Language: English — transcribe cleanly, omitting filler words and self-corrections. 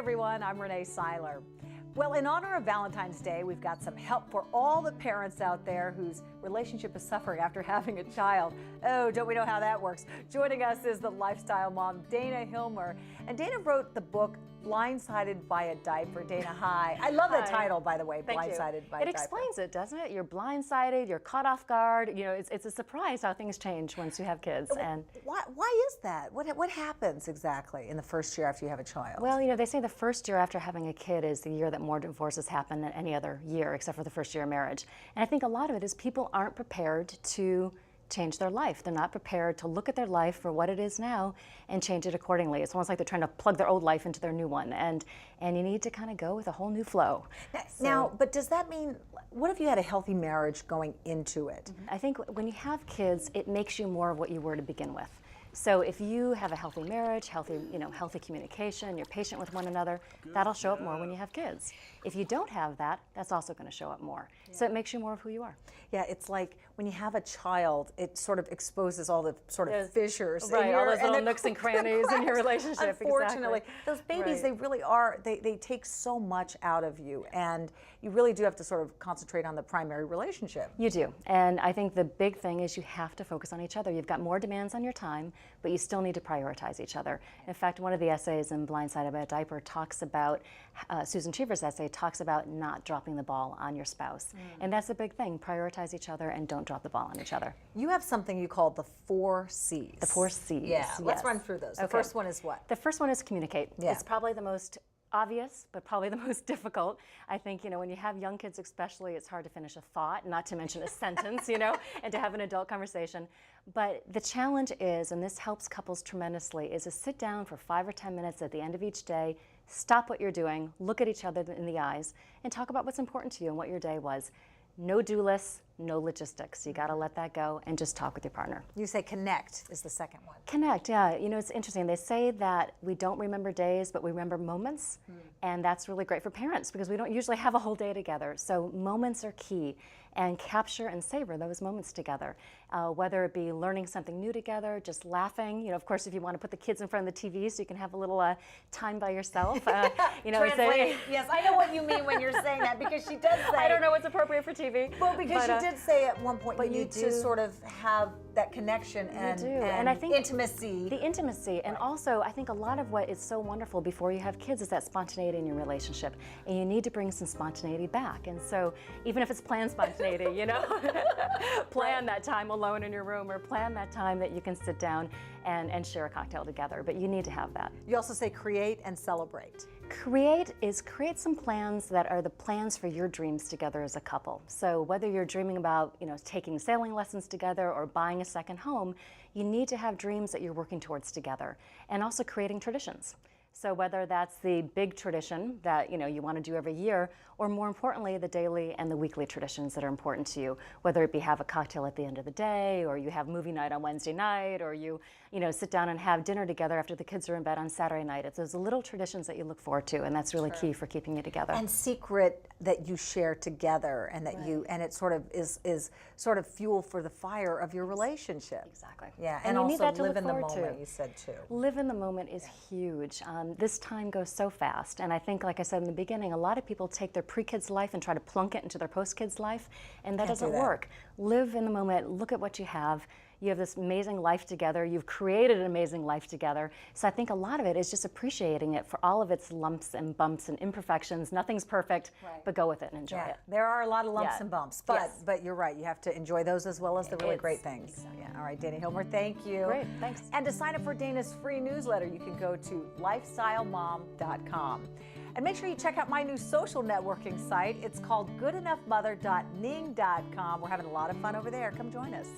everyone, I'm Rene Syler. Well, in honor of Valentine's Day, we've got some help for all the parents out there whose relationship is suffering after having a child. Oh, don't we know how that works? Joining us is the lifestyle mom, Dana Hilmer. And Dana wrote the book, Blindsided by a Diaper. Dana, hi. I love the title, by the way, Blindsided by a Diaper. It explains it, doesn't it? You're blindsided, you're caught off guard. You know, it's a surprise how things change once you have kids. And why is that? What happens exactly in the first year after you have a child? Well, you know, they say the first year after having a kid is the year that more divorces happen than any other year except for the first year of marriage. And I think a lot of it is people aren't prepared to change their life. They're not prepared to look at their life for what it is now and change it accordingly. It's almost like they're trying to plug their old life into their new one, and you need to kind of go with a whole new flow. Now, but does that mean, what if you had a healthy marriage going into it? I think when you have kids, it makes you more of what you were to begin with. So if you have a healthy marriage, healthy communication, you're patient with one another, that'll show up more when you have kids. If you don't have that, that's also going to show up more. Yeah. So it makes you more of who you are. Yeah, it's like when you have a child, it sort of exposes all the sort of fissures. Right, all those little nooks and crannies in your relationship. Unfortunately, exactly. Those babies, they really are, they take so much out of you, and you really do have to sort of concentrate on the primary relationship. You do, and I think the big thing is you have to focus on each other. You've got more demands on your time, but you still need to prioritize each other. In fact, one of the essays in Blindsided by a Diaper talks about, Susan Cheever's essay talks about not dropping the ball on your spouse. And that's a big thing. Prioritize each other and don't drop the ball on each other. You have something you call the 4 C's. The 4 C's. Yeah, let's run through those. The first one is what? The first one is communicate. Yeah. It's probably the most obvious, but probably the most difficult. I think, you know, when you have young kids especially, it's hard to finish a thought, not to mention a sentence, you know, and to have an adult conversation. But the challenge is, and this helps couples tremendously, is to sit down for 5 or 10 minutes at the end of each day, stop what you're doing, look at each other in the eyes, and talk about what's important to you and what your day was. No do lists, no logistics. You got to let that go and just talk with your partner. You say connect is the second one. Connect, yeah. You know, it's interesting. They say that we don't remember days, but we remember moments. And that's really great for parents because we don't usually have a whole day together. So moments are key, and capture and savor those moments together. Whether it be learning something new together, just laughing. You know, of course, if you want to put the kids in front of the TV so you can have a little time by yourself. You know, yes, I know what you mean when you're saying that, because she does say. I don't know what's appropriate for TV. Well, because she did say at one point, you need to sort of have that connection and I think intimacy. The intimacy, and also I think a lot of what is so wonderful before you have kids is that spontaneity in your relationship, and you need to bring some spontaneity back. And so even if it's planned spontaneity, you know, plan that time alone in your room, or plan that time that you can sit down and share a cocktail together, but you need to have that. You also say create and celebrate. Create some plans that are the plans for your dreams together as a couple. So whether you're dreaming about, you know, taking sailing lessons together or buying a second home, you need to have dreams that you're working towards together, and also creating traditions. So whether that's the big tradition that, you know, you want to do every year, or more importantly, the daily and the weekly traditions that are important to you, whether it be have a cocktail at the end of the day, or you have movie night on Wednesday night, or you know, sit down and have dinner together after the kids are in bed on Saturday night. It's those little traditions that you look forward to, and that's really key for keeping you together. And secret that you share together, and that and it sort of is sort of fuel for the fire of your relationship. Exactly. Yeah, and also you need that to live in the look forward moment, you said too. Live in the moment is huge. This time goes so fast, and I think, like I said in the beginning, a lot of people take their pre-kids life and try to plunk it into their post-kids life, and that doesn't work. Live in the moment, look at what you have. You have this amazing life together. You've created an amazing life together. So I think a lot of it is just appreciating it for all of its lumps and bumps and imperfections. Nothing's perfect, but go with it and enjoy it. There are a lot of lumps and bumps, but you're right. You have to enjoy those as well as the really great things. Exactly. Yeah. All right, Dana Hilmer, thank you. Great, thanks. And to sign up for Dana's free newsletter, you can go to lifestylemom.com. And make sure you check out my new social networking site. It's called goodenoughmother.ning.com. We're having a lot of fun over there. Come join us.